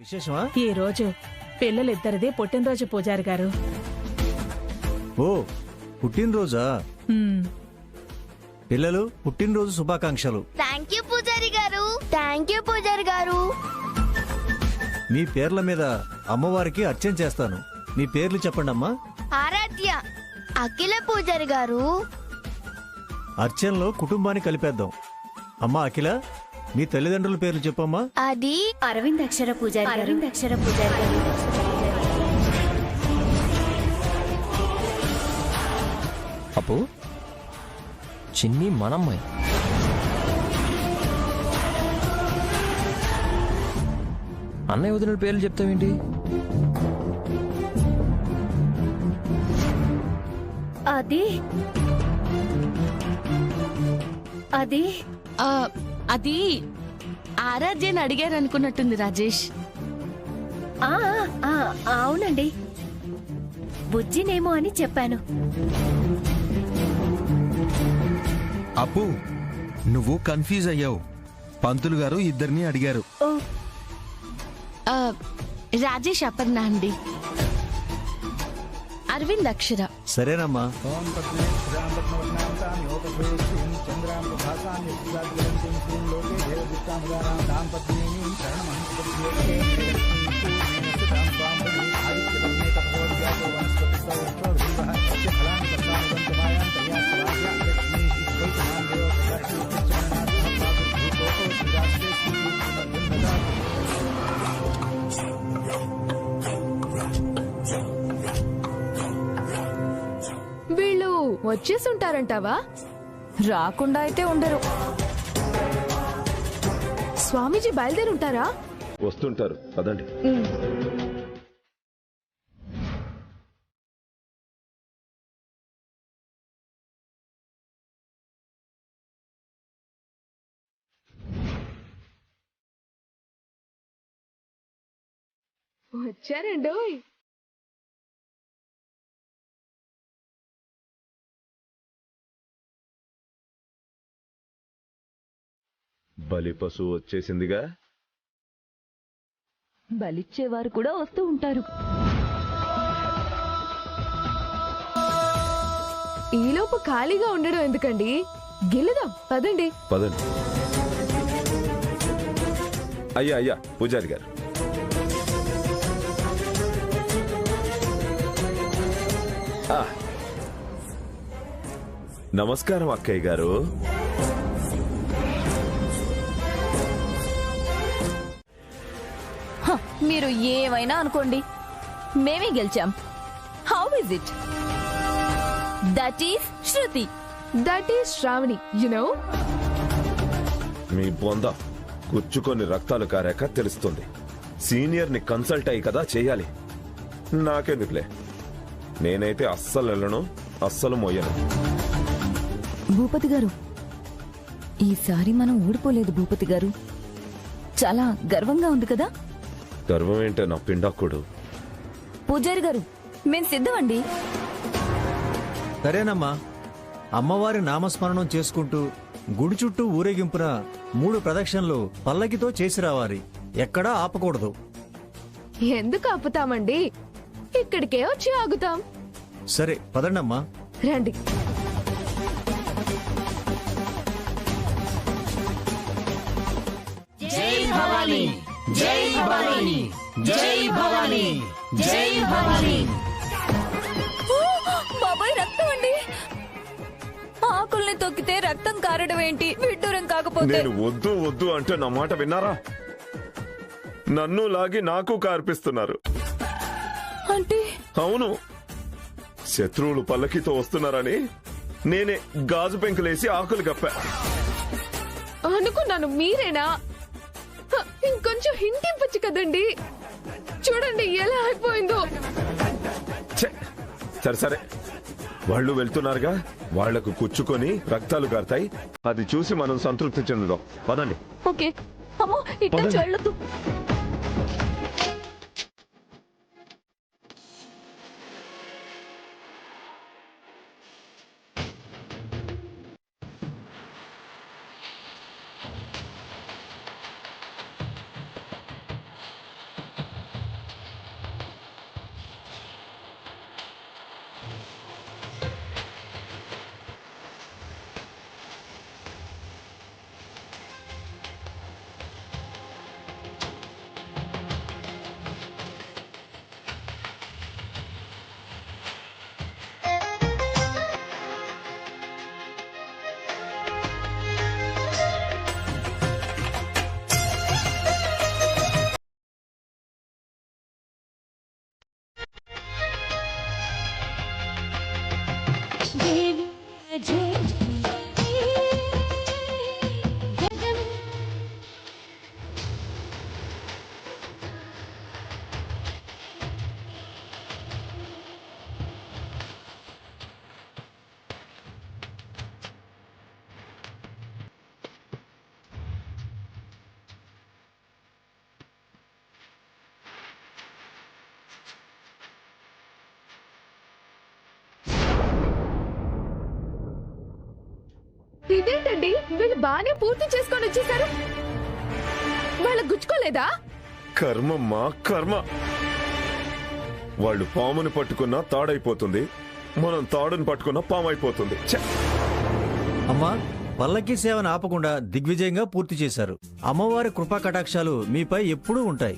విశేషమా? ఈ రోజు పిల్లలిద్దరిది పుట్టినరోజు పూజారి గారు. ఓ పుట్టినరోజా? పిల్లలు పుట్టినరోజు శుభాకాంక్షలు. థ్యాంక్ యూ పూజారి గారు. థ్యాంక్ యూ పూజారి గారు. మీ పేర్ల మీద అమ్మవారికి అర్చన చేస్తాను. మీ పేర్లు చెప్పండి అమ్మా. ఆరాధ్య. అఖిల పూజారి గారు. అర్చనలో కుటుంబాన్ని కలిపేద్దాం. అమ్మా అఖిల, మీ తల్లిదండ్రుల పేర్లు చెప్పమ్మా. అది అరవింద్ అక్షర పూజారి గారు. అరవింద్ అక్షర పూజారి గారు. అప్పు, చిన్ని మనమ్మాయి. అన్నయ్య వదిన పేర్లు చెప్తావేంటి? అది అది అది ఆరాధ్యని అడిగారు అనుకున్నట్టుంది రాజేష్. ఆ, ఆ, అవునండి, బుజ్జినేమో అని చెప్పాను. అప్పు, నువ్వు కన్ఫ్యూజ్ అయ్యావు. పంతులు గారు ఇద్దరిని అడిగారు. ఓ, రాజేష్ అపర్ణ అండి. అరవింద్ అక్షర. సరేనమ్మా. వీళ్ళు వచ్చేసుంటారంటావా? రాకుండా అయితే ఉండరు. స్వామీజీ బయలుదేరుంటారా? వస్తుంటారు, పదండి. వచ్చారండోయ్. బలి పశువు వచ్చేసిందిగా. బలిచ్చేవారు కూడా వస్తూ ఉంటారు. ఈలోపు ఖాళీగా ఉండడం ఎందుకండి, గెలుదాం పదండి. పదండి. అయ్యా పూజారి గారు, నమస్కారం అక్కయ్య గారు. మీరు ఏమైనా అనుకోండి, మేమే గెలిచాం. How is it? That is Shruti. That is Shravani. You know, మీ బొంద గుచ్చుకొని రక్తాలు కారాక తెలుస్తుంది. సీనియర్ ని కన్సల్ట్ అయ్యి కదా చేయాలి. నాకెందుకులే, నేనైతే అస్సలు వెళ్ళను, అస్సలు మోయను. భూపతి గారు, ఈసారి మనం ఓడిపోలేదు భూపతి గారు. చాలా గర్వంగా ఉంది కదా? గర్వం ఏంటే నా పిండాకుడు. పూజారి గారు, మేం సిద్ధమండి. సరేనమ్మా. అమ్మవారి నామస్మరణం చేసుకుంటూ గుడి చుట్టూ ఊరేగింపున 3 ప్రదక్షిణలు పల్లకితో చేసి రావాలి. ఎక్కడా ఆపకూడదు. ఎందుకు ఆపుతామండి, ఇక్కడికే వచ్చి ఆగుతాం. సరే పదండమ్మా. రండి. జై భవానీ, జై భవానీ, జై భవానీ, జై భవానీ. బాబాయ్, రక్తం అండి. ఆకుల్ని తొక్కితే రక్తం కారడం ఏంటి? విడ్డూరం కాకపోతే? నేను వద్దు వద్దు అంటే నా మాట విన్నారా? నన్ను లాగి నాకు కార్పిస్తున్నారు. అంటే అవును, శత్రువులు పల్లకితో వస్తున్నారని నేనే గాజు పెంకులేసి ఆకులు కప్పా. అనుకున్నాను మీరేనా. ఇంకొంచెం హింట్ ఇవ్వచ్చు కదండి. చూడండి ఎలా అయిపోయిందో. ఛే, సరే సరే, వాళ్ళు వెళ్తున్నారుగా, వాళ్లకు కుచ్చుకొని రక్తాలు గారుతాయి. అది చూసి మనం సంతృప్తి చెందుదాం. పదండి. ఓకే. అమ్మో, ఇట్లా వెళ్ళొద్దు. ఇదేంటండి వీళ్ళు బానే పూర్తి చేసుకొని వచ్చేసారు. వాళ్ళకు గుచ్చుకోలేదా? కర్మమ్మా కర్మ. వాళ్ళు పాముని పట్టుకున్నా తాడైపోతుంది, మనం తాడుని పట్టుకున్నా పాము అయిపోతుంది. ఛ! అమ్మా, పల్లకి సేవను ఆపకుండా దిగ్విజయంగా పూర్తి చేశారు. అమ్మవారి కృపా కటాక్షాలు మీపై ఎప్పుడూ ఉంటాయి.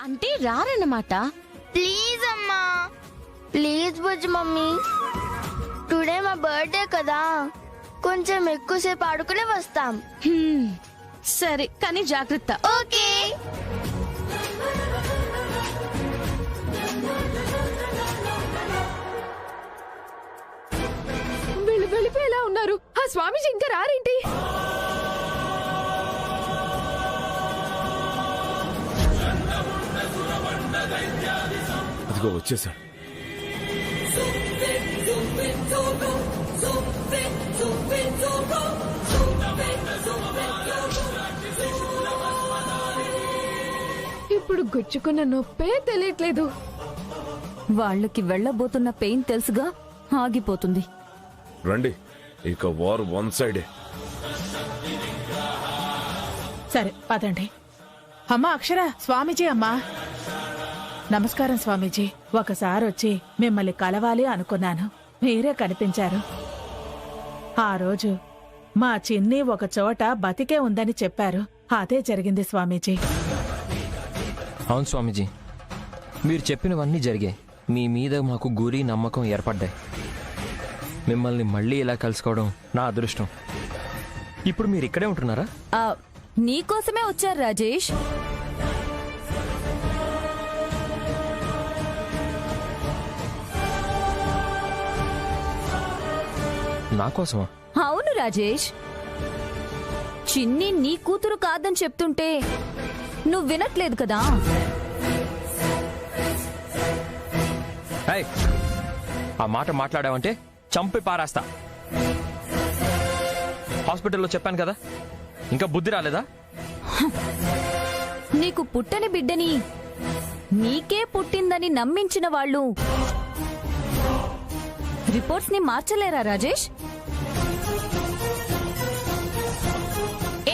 అంటే రారన్నమాట. ప్లీజ్ అమ్మా, ప్లీజ్ బుజ్జి మమ్మీ. టుడే మా బర్త్డే కదా, కొంచెం ఎక్కువసేపు ఆడుకునే వస్తాం. సరే, కానీ జాగ్రత్త. ఓకే. వీళ్ళు వెళ్ళిపోయేలా ఉన్నారు. ఆ స్వామీజీ ఇంకా రారేంటి? అదిగో వచ్చేసాడు. ఇప్పుడు గుచ్చుకున్న నొప్పే తెలియట్లేదు. వాళ్ళకి వెళ్ళబోతున్న పెయిన్ తెలుసుగా, ఆగిపోతుంది. రండి, ఇక వార్ వన్ సైడే. సరే పదండి. అమ్మా అక్షర, స్వామీజీ అమ్మా. నమస్కారం స్వామీజీ. ఒకసారి వచ్చి మిమ్మల్ని కలవాలి అనుకున్నాను, మీరే కనిపించారు. ఆ రోజు మా చిన్ని ఒక చోట బతికే ఉందని చెప్పారు. అదే జరిగింది స్వామీజీ. అవును స్వామీజీ, మీరు చెప్పినవన్నీ జరిగాయి. మీ మీద మాకు గురి నమ్మకం ఏర్పడ్డాయి. మిమ్మల్ని మళ్ళీ ఇలా కలుసుకోవడం నా అదృష్టం. ఇప్పుడు మీరు ఇక్కడే ఉంటున్నారా? నీకోసమే వచ్చారు రాజేష్. నా కోసమా? అవును రాజేష్, చిన్ని నీ కూతురు కాదని చెప్తుంటే నువ్వు వినట్లేదు కదా. ఏయ్, ఆ మాట మాట్లాడావంటే చంపి పారేస్తా. హాస్పిటల్లో చెప్పాను కదా, ఇంకా బుద్ధి రాలేదా? నీకు పుట్టని బిడ్డని నీకే పుట్టిందని నమ్మించిన వాళ్ళు రిపోర్ట్స్ ని మార్చలేరా రాజేష్?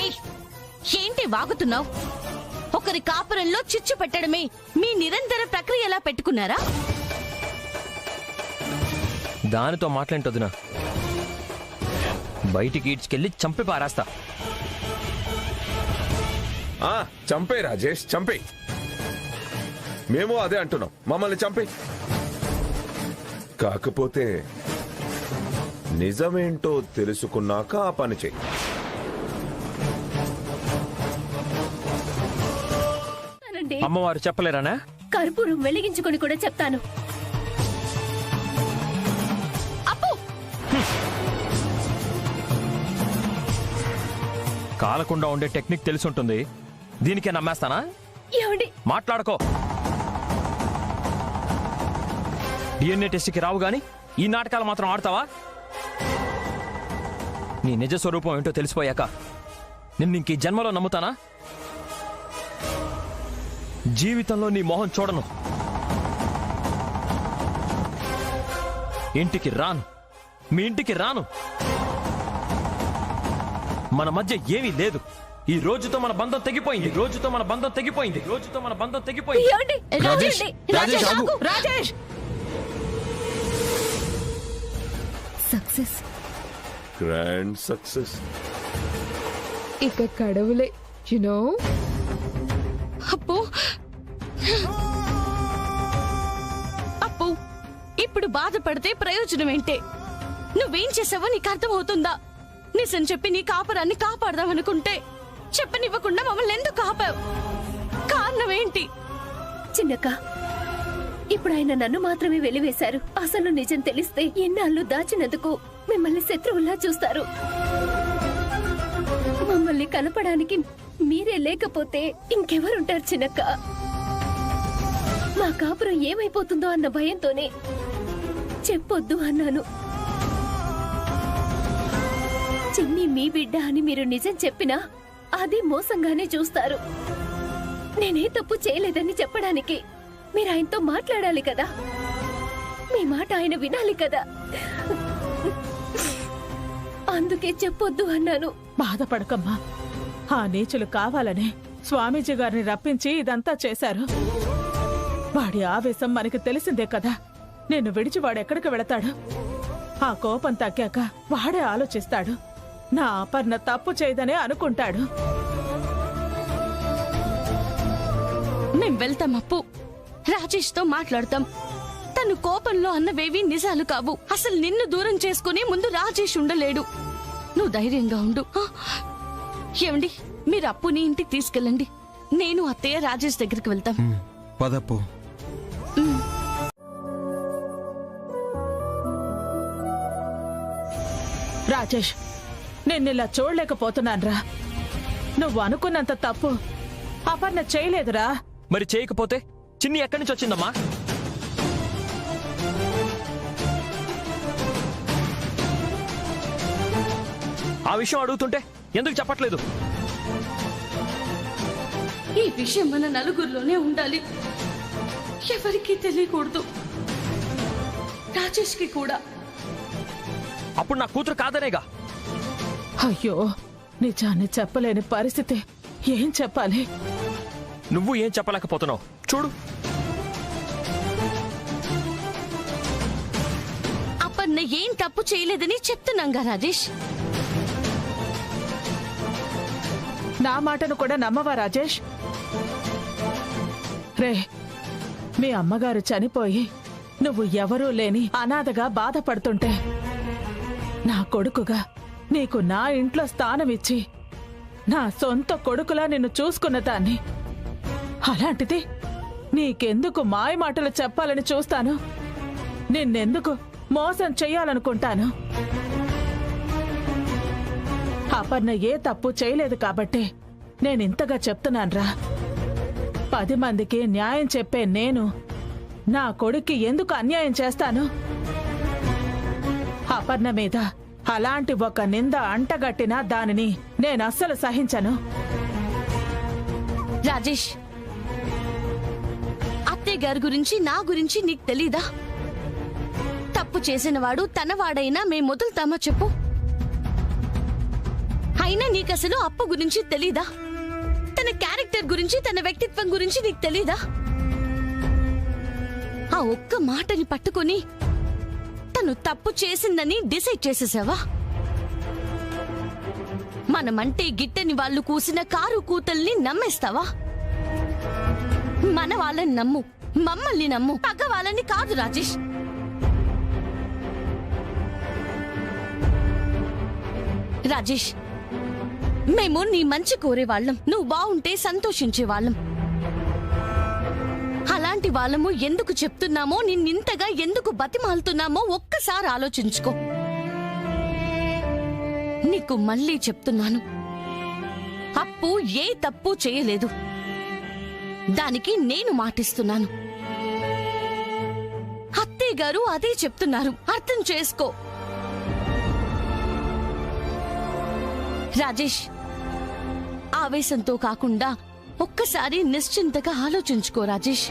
ఏయ్, ఏంటి వాగుతున్నావు? ఒకరి కాపురంలో చిచ్చు పెట్టడమే మీ నిరంతర ప్రక్రియ ఎలా పెట్టుకున్నారా? దానితో మాట్లాంటొద్దునా, బయటికి ఈడ్చుకెళ్ళి చంపి పారేస్తా. చంపే రాజేష్, చంపే. మేము అదే అంటున్నాం, మమ్మల్ని చంపే. కాకపోతే నిజమేంటో తెలుసుకున్నాక ఆ పని చెయ్యి. అమ్మవారు చెప్పలేరానా? కర్పూరం వెలిగించుకొని కూడా చెప్తాను. కాలకుండా ఉండే టెక్నిక్ తెలుసుంటుంది, దీనికే నమ్మేస్తానా? ఏమండి, మాట్లాడుకో. డిఎన్ఏ టెస్ట్కి రావు గాని ఈ నాటకాలు మాత్రం ఆడతావా? నీ నిజ స్వరూపం ఏంటో తెలిసిపోయాక నిన్ను ఇంక ఈ జన్మలో నమ్ముతానా? జీవితంలో నీ మొహం చూడను. ఇంటికి రాను, మీ ఇంటికి రాను. మన మధ్య ఏమీ లేదు. ఈ రోజుతో మన బంధం తెగిపోయింది. రోజుతో మన బంధం తెగిపోయింది. రోజుతో మన బంధం తెగిపోయింది. ఏమండి? రాజేష్, రాజేష్ ఆగు. Rajesh, success, grand success. ఇక కడవులే, యునో. అప్పు అప్పు, ఇప్పుడు బాధపడితే ప్రయోజనం ఏంటే? నువ్వేం చేసావో నీకు అర్థమవుతుందా? నిజం చెప్పి నీ కాపురాన్ని కాపాడదామనుకుంటే చెప్పనివ్వకుండా మమ్మల్ని ఎందుకు ఆపావు? కారణం ఏంటి? చిన్నక్క, ఇప్పుడు ఆయన నన్ను మాత్రమే వెలివేశారు. అసలు నిజం తెలిస్తే ఎన్నాళ్ళు దాచినందుకు మిమ్మల్ని శత్రువులా చూస్తారు. మమ్మల్ని కలపడానికి మీరే లేకపోతే ఇంకెవరుంటారు చిన్నక్క? మా కాపురం ఏమైపోతుందో అన్న భయంతోనే చెప్పొద్దు అన్నాను. చిన్ని మీ బిడ్డ అని మీరు నిజం చెప్పినా అది మోసంగానే చూస్తారు. నేనే తప్పు చేయలేదని చెప్పడానికి మీరు ఆయనతో మాట్లాడాలి కదా, మీ మాట ఆయన వినాలి కదా. అందుకే చెప్పొద్దు అన్నాను. బాధపడకమ్మా. ఆ నీచులు కావాలనే స్వామీజీ గారిని రప్పించి ఇదంతా చేశారు. వాడి ఆవేశం మనకి తెలిసిందే కదా. నిన్ను విడిచి వాడెక్కడికి వెళతాడు? ఆ కోపం తగ్గాక వాడే ఆలోచిస్తాడు. నా అపర్ణ తప్పు చేయదనే అనుకుంటాడు. మేం వెళ్తాం అప్పు, రాజేష్ తో మాట్లాడతాం. తను కోపంలో అన్నవేవి నిజాలు కావు. అసలు నిన్ను దూరం చేసుకుని ముందు రాజేష్ ఉండలేడు. నువ్వు ధైర్యంగా ఉండు. ఏమండి, మీరు అప్పుని ఇంటికి తీసుకెళ్ళండి. నేను అత్తయ్య రాజేష్ దగ్గరికి వెళ్తాం. పదప్పు. రాజేష్, నిన్నిలా చూడలేకపోతున్నాన్రా. నువ్వు అనుకున్నంత తప్పు అపర్ణ చేయలేదురా. మరి చేయకపోతే చిన్ని ఎక్కడి నుంచి వచ్చిందమ్మా? ఆ విషయం అడుగుతుంటే ఎందుకు చెప్పట్లేదు? ఈ విషయం మన నలుగురిలోనే ఉండాలి, ఎవరికీ తెలియకూడదు. రాజేష్ కి కూడా. అప్పుడు నా కూతురు కాదనేగా. అయ్యో, నిజాన్ని చెప్పలేని పరిస్థితి. ఏం చెప్పాలి? నువ్వు ఏం చెప్పలేకపోతున్నావు చూడు. అపర్ణ ఏం తప్పు చేయలేదని చెప్తున్నాంగా రాజేష్. నా మాటను కూడా నమ్మవా రాజేష్? రే, మీ అమ్మగారు చనిపోయి నువ్వు ఎవరూ లేని అనాథగా బాధపడుతుంటే నా కొడుకుగా నీకు నా ఇంట్లో స్థానమిచ్చి నా సొంత కొడుకులా నిన్ను చూసుకున్న దాన్ని. అలాంటిది నీకెందుకు మాయమాటలు చెప్పాలని చూస్తాను? నిన్నెందుకు మోసం చెయ్యాలనుకుంటాను? అపర్ణ ఏ తప్పు చేయలేదు కాబట్టి నేనింతగా చెప్తున్నాన్రా. 10 మందికి న్యాయం చెప్పే నేను నా కొడుక్కి ఎందుకు అన్యాయం చేస్తాను? అపర్ణ మీద అలాంటి ఒక నింద అంటగట్టినా దానిని నేనస్సలు సహించను. రాజేష్, అత్తయ్య గారి గురించి నా గురించి నీకు తెలీదా? తప్పు చేసినవాడు తనవాడైనా మేము వదులుతామా చెప్పు? అయినా నీకసలు అప్పు గురించి తెలీదా? తన క్యారెక్టర్ గురించి, తన వ్యక్తిత్వం గురించి నీకు తెలీదా? ఆ ఒక్క మాటని పట్టుకుని తను తప్పు చేసిందని డిసైడ్ చేసేసావా? మనమంటే గిట్టని వాళ్ళు కూసిన కారు కూతల్ని నమ్మేస్తావా? మన వాళ్ళని నమ్ము, మమ్మల్ని నమ్ము, పక్క వాళ్ళని కాదు రాజేష్. రాజేష్, మేము నీ మంచి కోరేవాళ్ళం, నువ్వు బావుంటే సంతోషించేవాళ్ళం. అలాంటి వాళ్ళము ఎందుకు చెప్తున్నామో, నిన్నింతగా ఎందుకు బతిమాలుతున్నామో ఒక్కసారి ఆలోచించుకో. నీకు మళ్ళీ చెప్తున్నాను, అప్పు ఏ తప్పు చేయలేదు. దానికి నేను మాటిస్తున్నాను. అత్తయ్య గారు అదే చెప్తున్నారు, అర్థం చేసుకో. రాజేష్, ఆవేశంతో కాకుండా ఒక్కసారి నిశ్చింతగా ఆలోచించుకో రాజేష్.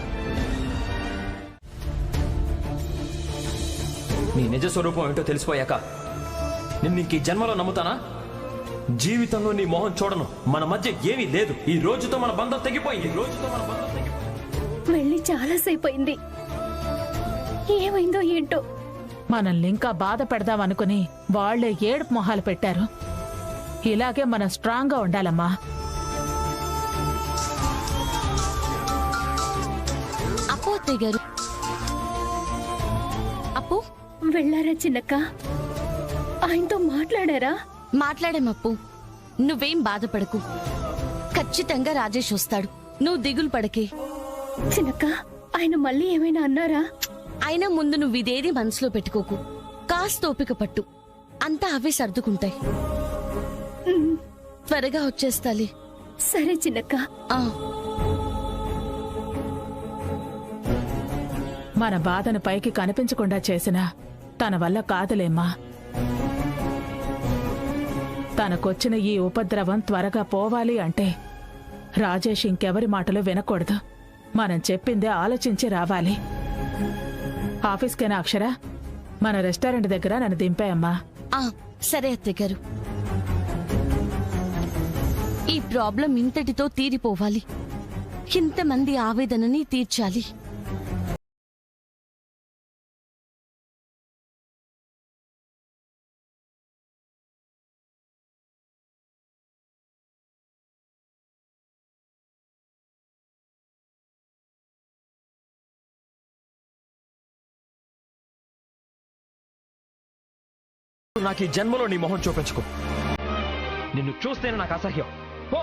నీ నిజ స్వరూపం ఏంటో తెలిసిపోయాక నిన్ను ఇంక ఈ జన్మలో నమ్ముతానా? జీవితంలో నీ మొహం చూడను. మన మధ్య ఏమీ లేదు. ఈ రోజుతో మన బంధం తెగిపోయింది. వెళ్ళి చాలాసేపు అయింది. ఏమైందో ఏంటో. మనల్ని ఇంకా బాధ పెడదామనుకుని వాళ్లే ఏడుపు మొహాలు పెట్టారు. ఇలాగే మనం స్ట్రాంగ్ గా ఉండాలమ్మా. అప్పు అత్తయ్య గారు. అప్పు, వెళ్ళారా చిన్నక్క? ఆయనతో మాట్లాడారా? మాట్లాడేమప్పు. నువ్వేం బాధపడకు, ఖచ్చితంగా రాజేష్ వస్తాడు. నువ్వు దిగులు పడకే. చిన్నక్క, ఆయన మళ్ళీ ఏమైనా అన్నారా? అయినా ముందు నువ్వు ఇదేది మనసులో పెట్టుకోకు. కాస్త ఓపిక పట్టు, అంతా అవే సర్దుకుంటాయి. త్వరగా వచ్చేస్తాలి. సరే చిన్నక్క. మన బాధను పైకి కనిపించకుండా చేసినా తన వల్ల కాదులేమ్మా. తనకొచ్చిన ఈ ఉపద్రవం త్వరగా పోవాలి అంటే రాజేష్ ఇంకెవరి మాటలు వినకూడదు. మనం చెప్పిందే ఆలోచించి రావాలి. ఆఫీస్కైనా అక్షర, మన రెస్టారెంట్ దగ్గర నన్ను దింపాయమ్మా. సరే అత్తయ్య గారు. ఈ ప్రాబ్లం ఇంతటితో తీరిపోవాలి. ఇంతమంది ఆవేదనని తీర్చాలి. నాకు ఈ జన్మలో నీ మొహం చూపించుకో. నిన్ను చూస్తేనే నాకు అసహ్యం. పో.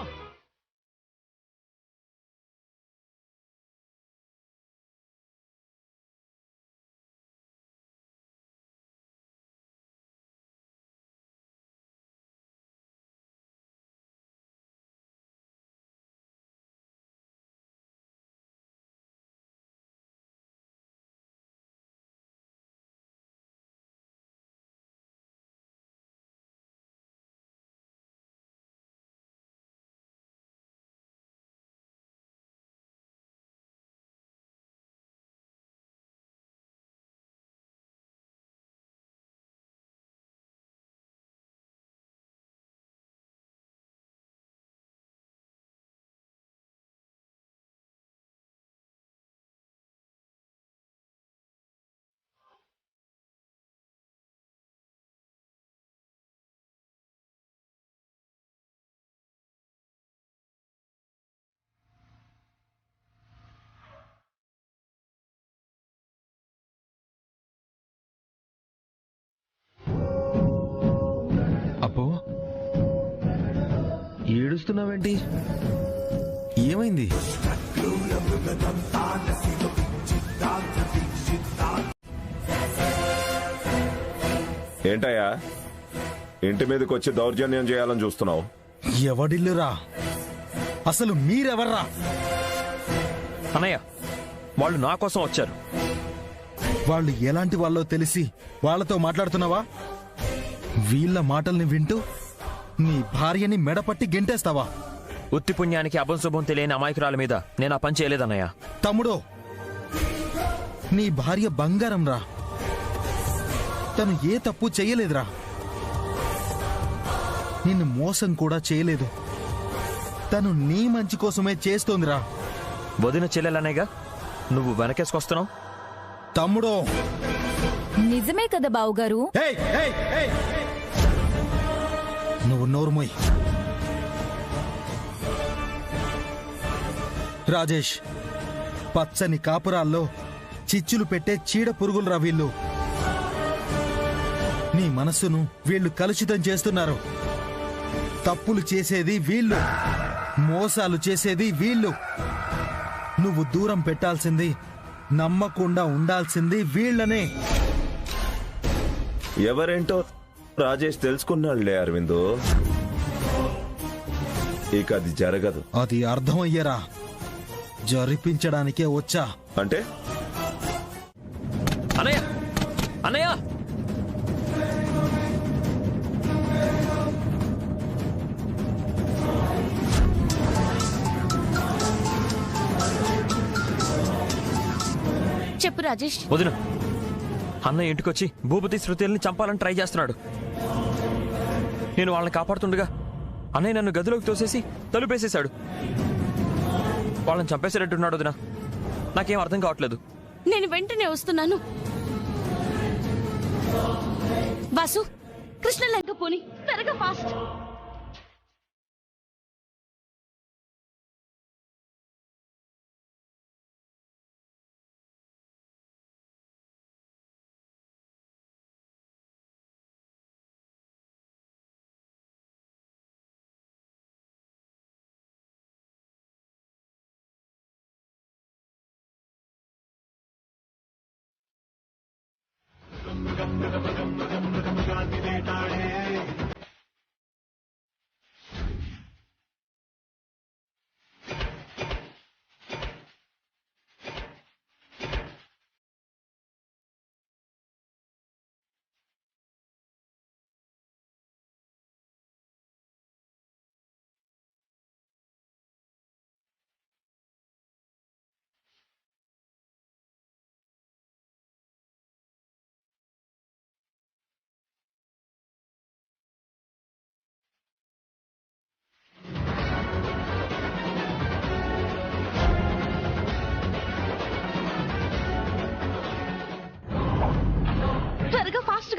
అబ్బో, ఏడుస్తున్నావేంటి? ఏమైంది? ఏంటయ్యా ఇంటి మీదకి వచ్చి దౌర్జన్యం చేయాలని చూస్తున్నావు? ఎవడిల్లురా? అసలు మీరెవర్రా? అన్నయ్య, వాళ్ళు నా కోసం వచ్చారు. వాళ్ళు ఎలాంటి వాళ్ళో తెలిసి వాళ్ళతో మాట్లాడుతున్నావా? వీళ్ళ మాటల్ని వింటూ నీ భార్యని మెడపట్టి గెంటేస్తావా? ఉత్తి పుణ్యానికి అభంశుభం తెలియని అమాయకురాల మీద నేను ఆ పని చేయలేదన్నయ్య. తమ్ముడో, నీ భార్య బంగారం రా. తను ఏ తప్పు చేయలేదురా. నిన్ను మోసం కూడా చేయలేదు. తను నీ మంచి కోసమే చేస్తోందిరా. వదిన చెల్లెలనేగా నువ్వు వెనకేసుకొస్తున్నావు? తమ్ముడో, నిజమే కదా బావుగారు. నువ్వు నోరుమోయ్. రాజేష్, పచ్చని కాపురాల్లో చిచ్చులు పెట్టే చీడ పురుగులురా వీళ్ళు. నీ మనస్సును వీళ్ళు కలుషితం చేస్తున్నారు. తప్పులు చేసేది వీళ్ళు, మోసాలు చేసేది వీళ్ళు. నువ్వు దూరం పెట్టాల్సింది, నమ్మకుండా ఉండాల్సింది వీళ్ళనే. ఎవరేంటో రాజేష్ తెలుసుకున్నాడులే అరవిందు. ఇక అది జరగదు. అది అర్థమయ్యరా? జరిపించడానికే వచ్చా. అంటే అన్నయ్య, అన్నయ్య, చెప్పు రాజేష్. వదిన, అన్నయ్య ఇంటికొచ్చి భూపతి శృతుల్ని చంపాలని ట్రై చేస్తున్నాడు. నేను వాళ్ళని కాపాడుతుండగా అన్నయ్య నన్ను గదిలోకి తోసేసి తలుపేసేశాడు. వాళ్ళని చంపేసేటట్టున్నాడు వదిన. నాకేం అర్థం కావట్లేదు. నేను వెంటనే వస్తున్నాను. వాసు, కృష్ణలంక పోని త్వరగా ఫాస్ట్.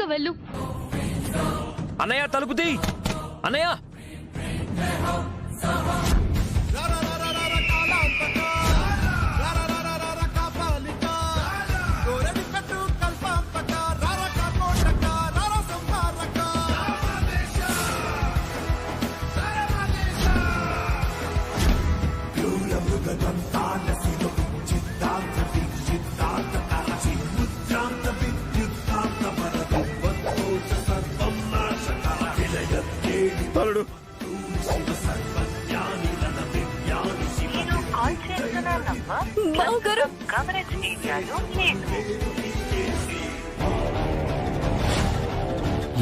త్వరగా వెళ్ళు. అన్నయ్య తలుపు తీ. అన్నయ్య అల్లుడు బావగారు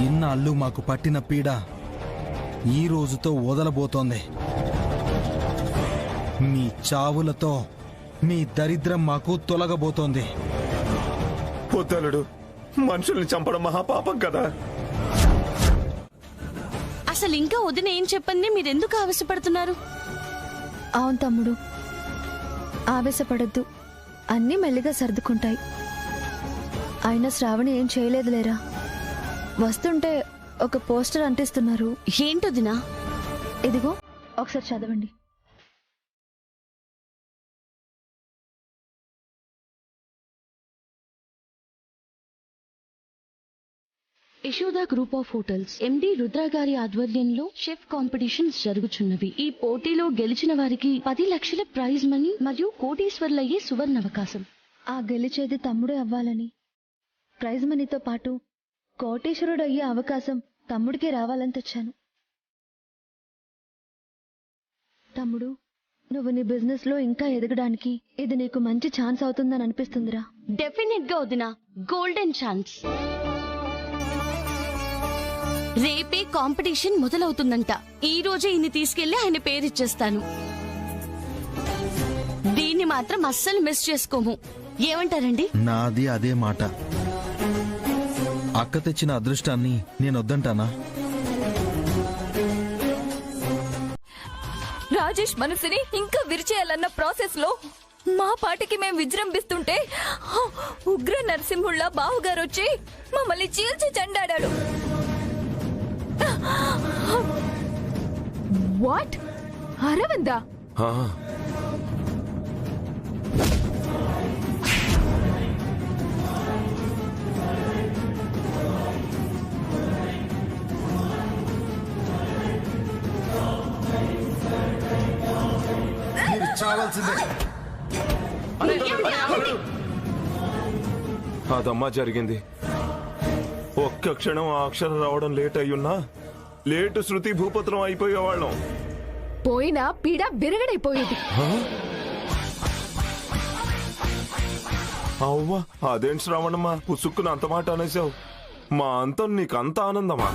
ఇన్నాళ్ళు మాకు పట్టిన పీడ ఈ రోజుతో వదలబోతోంది. మీ చావులతో మీ దరిద్రం మాకు తొలగబోతోంది. పొద్దలుడు మనుషుల్ని చంపడం మహాపాపం కదా. అసలు ఇంకా వదిన ఏం చెప్పండి, మీరెందుకు ఆవేశపడుతున్నారు? అవును తమ్ముడు, ఆవేశపడద్దు. అన్నీ మెల్లిగా సర్దుకుంటాయి. అయినా శ్రావణి ఏం చేయలేదులేరా. వస్తుంటే ఒక పోస్టర్ అంటిస్తున్నారు. ఏంటొదినా? ఇదిగో ఒకసారి చదవండి. యశోద గ్రూప్ ఆఫ్ హోటల్స్ ఎండి రుద్ర గారి ఆధ్వర్యంలో షెఫ్ కాంపిటీషన్స్ జరుగుచున్నవి. ఈ పోటీలో గెలిచిన వారికి 10 లక్షల ప్రైజ్ మనీ మరియు కోటీశ్వర్లయ్యే సువర్ణావకాశం. ఆ గెలిచేది తమ్ముడే అవ్వాలని, ప్రైజ్ మనీతో పాటు కోటీశ్వరుడు అయ్యే అవకాశం తమ్ముడికే రావాలని తెచ్చాను. తమ్ముడు, నువ్వు నీ బిజినెస్ లో ఇంకా ఎదగడానికి ఇది నీకు మంచి ఛాన్స్ అవుతుందని అనిపిస్తుందిరా. డెఫినెట్ గా వదినా, గోల్డెన్ ఛాన్స్. రేపే కాంపిటీషన్ మొదలవుతుందంట. ఈ రోజే ఇన్ని తీసుకెళ్లి ఆయన పేరిచ్చేస్తాను. దీన్ని మాత్రం అస్సలు మిస్ చేసుకోము. ఏమంటారండి? నాది అదే మాట. అక్క తెచ్చిన అదృష్టాన్ని నేనొద్దంటానా? రాజేష్ మనసుని ఇంకా విరిచేయాలన్న ప్రాసెస్ లో మా పాటికి మేం విజృంభిస్తుంటే ఉగ్ర నరసింహుళ్ళ బావగారు వచ్చి మమ్మల్ని చీల్చి చెండాడాడు. వాట్? అరవిందా? మీరు చావాల్సిందే. అదమ్మా జరిగింది. ఒక్క క్షణం ఆ అక్షరం రావడం లేట్ అయ్యున్నా లేటు శృతి భూపత్రం అయిపోయేవాళ్ళం. పోయినా పీడ బిరగడైపోయేది. అవ్వా, అదేంటి శ్రావణమ్మా పుసుక్కున అంత మాట అనేసావు? మా అంతం నీకంత ఆనందమా?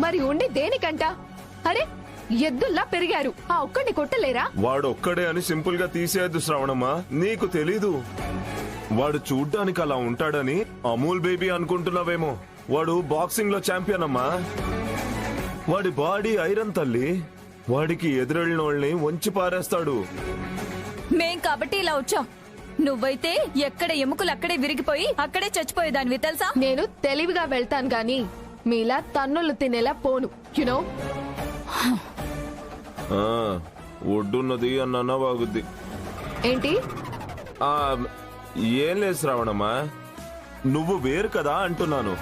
మరి ఉండి దేనికంట? అరే, ఎద్దుల్లా పెరిగారు, ఆ ఒక్కడిని కొట్టలేరా? వాడు ఒక్కడే అని సింపుల్ గా తీసేయద్దు శ్రావణమ్మా. నీకు తెలీదు, వాడు చూడ్డానికి అలా ఉంటాడని. అమూల్ బేబీ అనుకుంటున్నావేమో. వాడు బాక్సింగ్ లో ఛాంపియన్ అమ్మా. వాడి బాడీ ఐరన్ తల్లి. వాడికి ఎదురెళ్ళిన వాళ్ళని వంచి పారేస్తాడు. మేం కాబట్టి ఇలా వచ్చాం. నువ్వైతే ఎక్కడ ఎముకలు అక్కడే విరిగిపోయి అక్కడే చచ్చిపోయేదానివి తెలుసా. నేను తెలివిగా వెళ్తాను గాని మీలా తన్నులు తినేలా పోను. యునో, ఒడ్డున్నది అన్న బాగుద్ది. ఏంటి? ఏం లేదు శ్రావణమ్మా, నువ్వు వేరు కదా అంటున్నాను.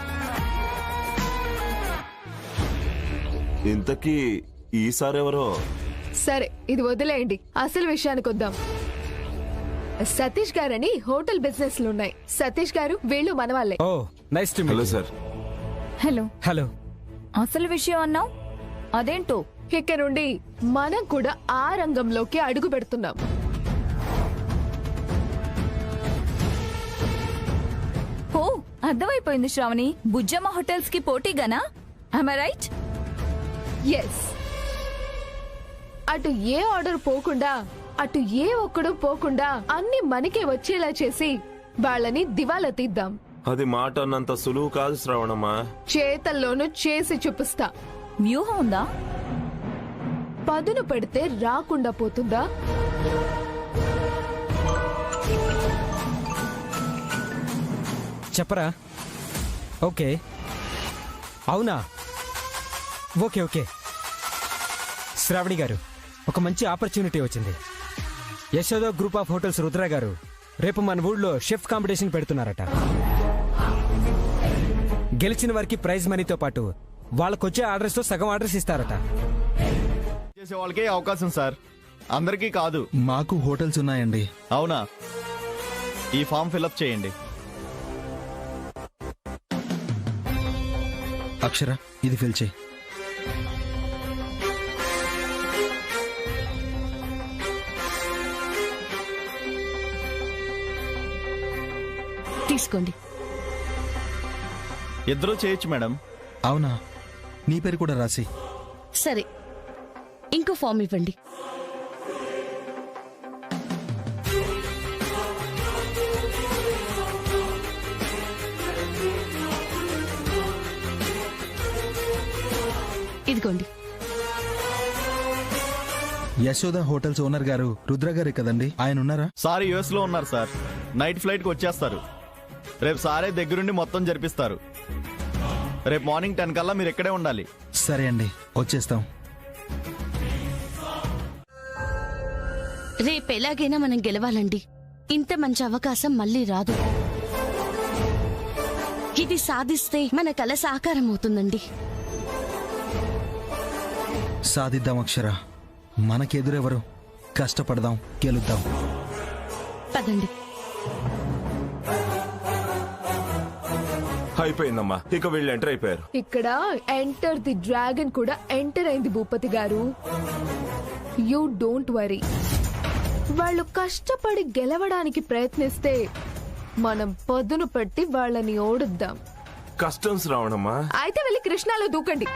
ఇంతకీ ఈసారెవరో? సరే, ఇది వదిలేయండి. అసలు విషయానికి వద్దాం. సతీష్ గారని హోటల్ బిజినెస్ లు ఉన్నాయి. సతీష్ గారు వీళ్ళు మన వాళ్ళే. Oh nice to meet. Hello sir. Hello hello. అసలు విషయం అన్నావు, అదేంటో. ఇక్కడ నుండి మనం కూడా ఆ రంగంలోకి అడుగు పెడుతున్నాం. ఓ అర్థమైపోయింది శ్రావణి. బుజ్జమ్మ హోటల్స్ కి పోటీగానా? am I right? ఎస్. అటు ఏ ఆర్డర్ పోకుండా, అటు ఏ ఒక్కడు పోకుండా అన్ని మనకే వచ్చేలా చేసి వాళ్ళని దివాలా తీద్దాం. అది మాట అన్నంత సులువు కాదు శ్రావణమ్మా. చేతల్లోనూ చేసి చూపిస్తా. వ్యూహం ఉందా? పదును పెడితే రాకుండా పోతుందా? చెప్పరా. ఓకే, అవునా? Okay okay. శ్రావణి గారు, ఒక మంచి ఆపర్చునిటీ వచ్చింది. Yashoda group of hotels Rudra గారు రేపు మన ఊళ్ళో షెఫ్ కాంపిటీషన్ పెడుతున్నారట. గెలిచిన వారికి ప్రైజ్ మనీతో పాటు వాళ్ళకొచ్చే ఆర్డర్స్ తో సగం ఆర్డర్స్ ఇస్తారట. చేసే వాళ్ళకే అవకాశం సార్, అందరికీ కాదు. మాకు హోటల్స్ ఉన్నాయండి. అవునా? ఈ ఫామ్ ఫిల్అప్ చేయండి. అక్షర, ఇది ఫిల్ చేయి. తీసుకోండి. ఇద్దరూ చేయొచ్చు మేడం. అవునా? నీ పేరు కూడా రాసి. సరే, ఇంకో ఫామ్ ఇవ్వండి. ఇదిగోండి. యశోద హోటల్స్ ఓనర్ గారు రుద్ర గారే కదండి, ఆయన ఉన్నారా? సార్ యుఎస్ లో ఉన్నారు సార్. నైట్ ఫ్లైట్ కి వచ్చేస్తారు. రేపు సారే దగ్గరుండి మొత్తం జరిపిస్తారు. రేపు మార్నింగ్ 10 కల్లా మీరు ఇక్కడే ఉండాలి. సరే అండి, వచ్చేస్తాం. రేపు ఎలాగైనా మనం గెలవాలండి. ఇంత మంచి అవకాశం మళ్ళీ రాదు. ఇది సాధిస్తే మన కల సాకారం అవుతుందండి. సాధిద్దాం అక్షర, మనకెదురెవరు? కష్టపడదాం, గెలుద్దాం. పదండి. అయిపోయిందమ్మా, ఇక వీళ్ళు ఎంటర్ అయిపోయారు. ఇక్కడ ఎంటర్ ది డ్రాగన్ కూడా ఎంటర్ అయింది భూపతి గారు. You don't worry. వాళ్ళు కష్టపడి గెలవడానికి ప్రయత్నిస్తే మనం పదును పట్టి వాళ్ళని ఓడుద్దాం. కష్టం శ్రావణమ్మా. అయితే వెళ్ళి కృష్ణాలో దూకండి,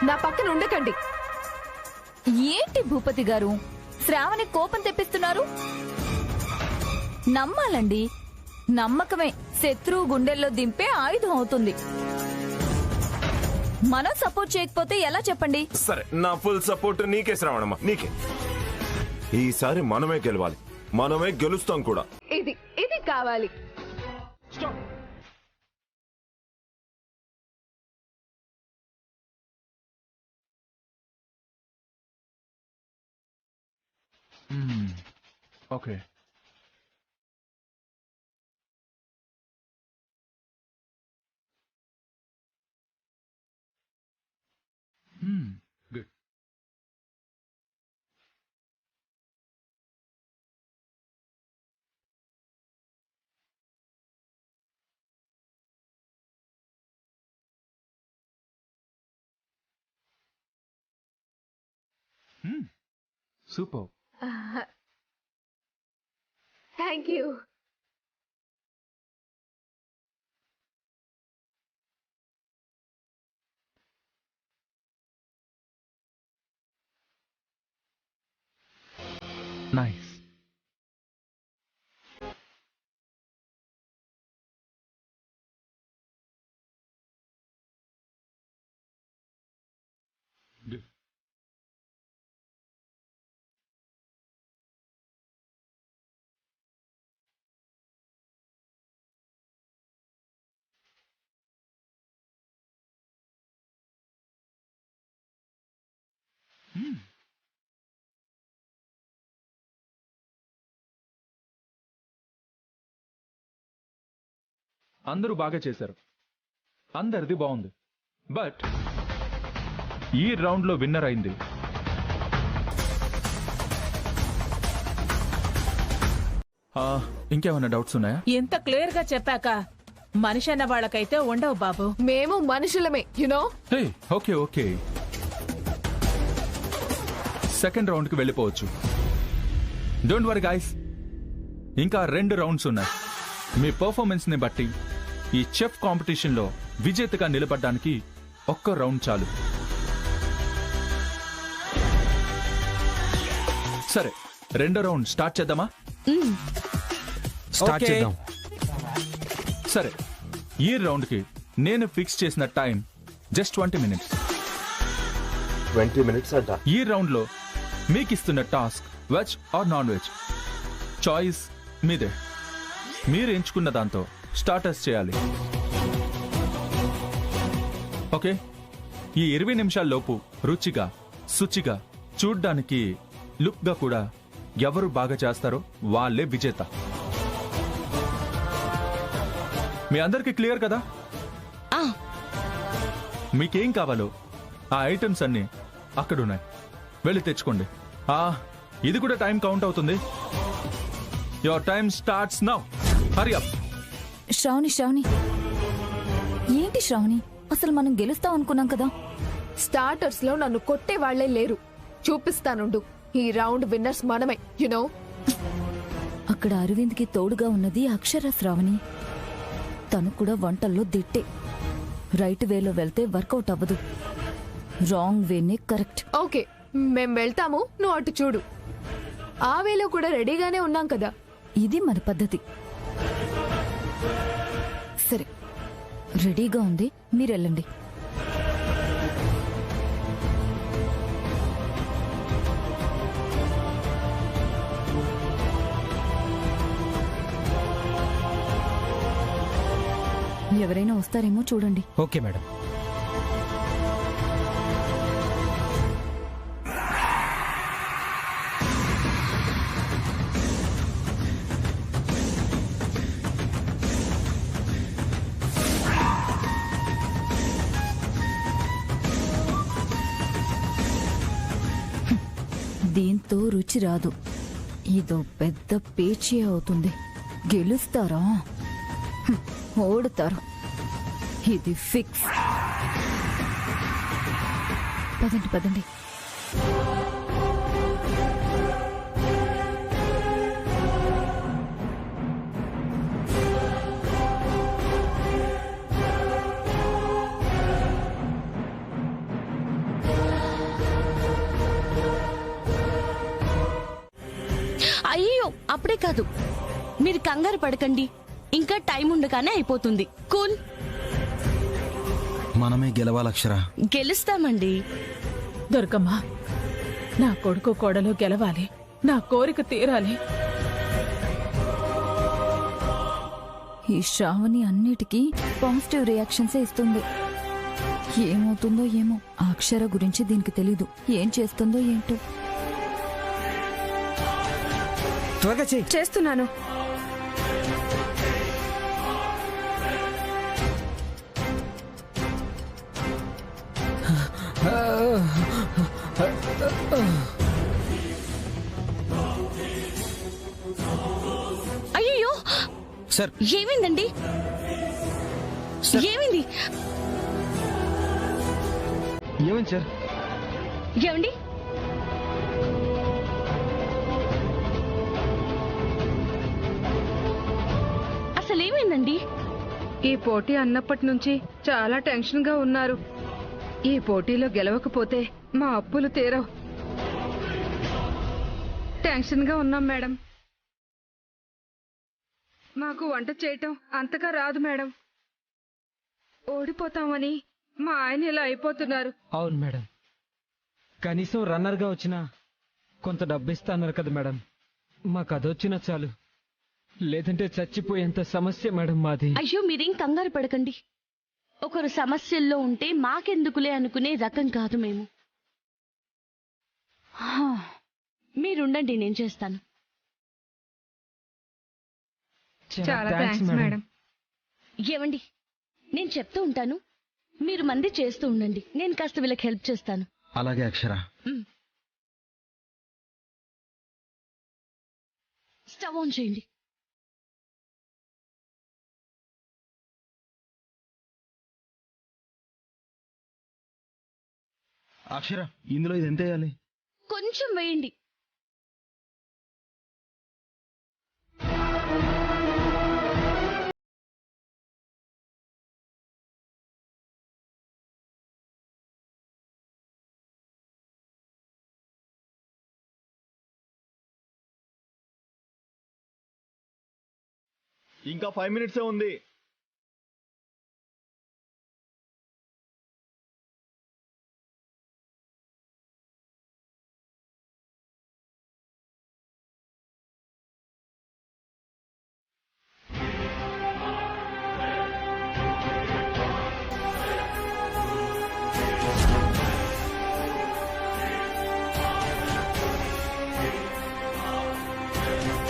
నా పక్కన ఉండకండి. ఏంటి భూపతి గారు, శ్రావణి కోపం తెప్పిస్తున్నారు? నమ్మాలండి. నమ్మకమే శత్రువు గుండెల్లో దింపే ఆయుధం అవుతుంది. మనం సపోర్ట్ చేయకపోతే ఎలా చెప్పండి? సరే, నా ఫుల్ సపోర్ట్ నీకే శ్రావణమ్మా, నీకే. ఈసారి మనమే గెలవాలి, మనమే గెలుస్తాం కూడా. ఇది ఇది కావాలి. Okay. Good. Super. Thank you. Nice. Good. అందరూ బాగా చేశారు, అందరిది బాగుంది. బట్ ఈ రౌండ్ లో విన్నర్ అయింది ఇంకేమైనా డౌట్స్ ఉన్నాయా? ఇంత క్లియర్ గా చెప్పాక మనిషి అన్న వాళ్ళకైతే ఉండవు బాబు. మేము మనుషులమే, యునో. హే, ఓకే ఓకే. సెకండ్ రౌండ్ కి వెళ్ళిపోవచ్చు. డోంట్ వరీ గైస్, ఇంకా 2 రౌండ్స్ ఉన్నాయి. మీ పర్ఫార్మెన్స్ ని బట్టి ఈ చెఫ్ కాంపిటీషన్ లో విజేతగా నిలబడడానికి ఒక్క రౌండ్ చాలు. సరే, 2వ రౌండ్ స్టార్ట్ చేద్దామా? స్టార్ట్ చేద్దాం. సరే, ఈ రౌండ్ కి నేను ఫిక్స్ చేసిన టైం జస్ట్ 20 minutes. 20 minutes అంట. ఈ రౌండ్ లో మీకు ఇస్తున్న task veg or non veg choice మీదే. మీరు ఎంచుకున్న దాంతో స్టార్టర్స్ చేయాలి. ఓకే, ఈ 20 నిమిషాల్లోపు రుచిగా శుచిగా చూడ్డానికి లుక్గా కూడా ఎవరు బాగా చేస్తారో వాళ్ళే విజేత. మీ అందరికీ క్లియర్ కదా? మీకేం కావాలో ఆ ఐటమ్స్ అన్ని అక్కడున్నాయి, వెళ్ళి తెచ్చుకోండి. ఇది కూడా టైం కౌంట్ అవుతుంది. Your time starts now. Hurry up. Sravani ఏంటి శ్రావణి, అసలు మనం గెలుస్తాం అనుకున్నాం కదా. స్టార్టర్స్ లో నన్ను కొట్టే వాళ్లే లేరు. చూపిస్తానుండు. ఈ రౌండ్ విన్నర్స్ మనమే, యునో. అక్కడ అరవింద్ కి తోడుగా ఉన్నది అక్షర. శ్రావణి తను కూడా వంటల్లో దిట్టే. రైట్ వేలో వెళ్తే వర్కౌట్ అవ్వదు, రాంగ్ వేనే కరెక్ట్. ఓకే, మేం వెళ్తాము, నువ్వు అటు చూడు. ఆ వేలో కూడా రెడీగానే ఉన్నాం కదా. ఇది మన పద్ధతి. సరే, రెడీగా ఉంది, మీరెళ్ళండి. ఎవరైనా వస్తారేమో చూడండి. Okay madam. దీంతో రుచి రాదు, ఇదో పెద్ద పేచీ అవుతుంది. గెలుస్తారా ఓడుతారు, ఇది ఫిక్స్. పదండి. అయ్యో, అప్పుడే కాదు, మీరు కంగారు పడకండి. ఇంకా టైం ఉండగానే అయిపోతుంది. కూల్. మనమే గెలవాలక్షరా. గెలుస్తామండి. దుర్గమ్మ, నా కొడుకు కోడలు గెలవాలి, నా కోరిక తీరాలి. ఈ శ్రావణి అన్నిటికీ పాజిటివ్ రియాక్షన్సే ఇస్తుంది. ఏమవుతుందో ఏమో, ఆ అక్షర గురించి దీనికి తెలీదు. ఏం చేస్తుందో ఏంటో. త్వరగా చేస్తున్నాను. అయ్యో సార్, ఏమైందండి? ఏమైంది? ఏమైంది సార్? ఏమండి? అసలు ఏమైందండి? ఈ పోటీ అన్నప్పటి నుంచి చాలా టెన్షన్ గా ఉన్నారు. ఈ పోటీలో గెలవకపోతే మా అప్పులు తీరవు. టెన్షన్ గా ఉన్నాం మేడం. మాకు వంట చేయటం అంతగా రాదు మేడం. ఓడిపోతామని మా ఆయన ఇలా అయిపోతున్నారు. అవును మేడం, కనీసం రన్నర్గా వచ్చినా కొంత డబ్బు ఇస్తా అన్నారు కదా మేడం. మాకు అదొచ్చినా చాలు, లేదంటే చచ్చిపోయేంత సమస్య మేడం మాది. అయ్యో, మీరేం కంగారు పడకండి. ఒకరు సమస్యల్లో ఉంటే మాకెందుకులే అనుకునే రకం కాదు మేము. మీరుండండి, నేను చేస్తాను. చాలా థాంక్స్ మేడం. ఏమండి, నేను చెప్తూ ఉంటాను, మీరు మంది చేస్తూ ఉండండి. నేను కాస్త వీళ్ళకి హెల్ప్ చేస్తాను. అలాగే అక్షర. స్టవ్ ఆన్ చేయండి. అక్షర, ఇందులో ఇది ఎంత వేయాలి? కొంచెం వేయండి. ఇంకా 5 minutes ఉంది.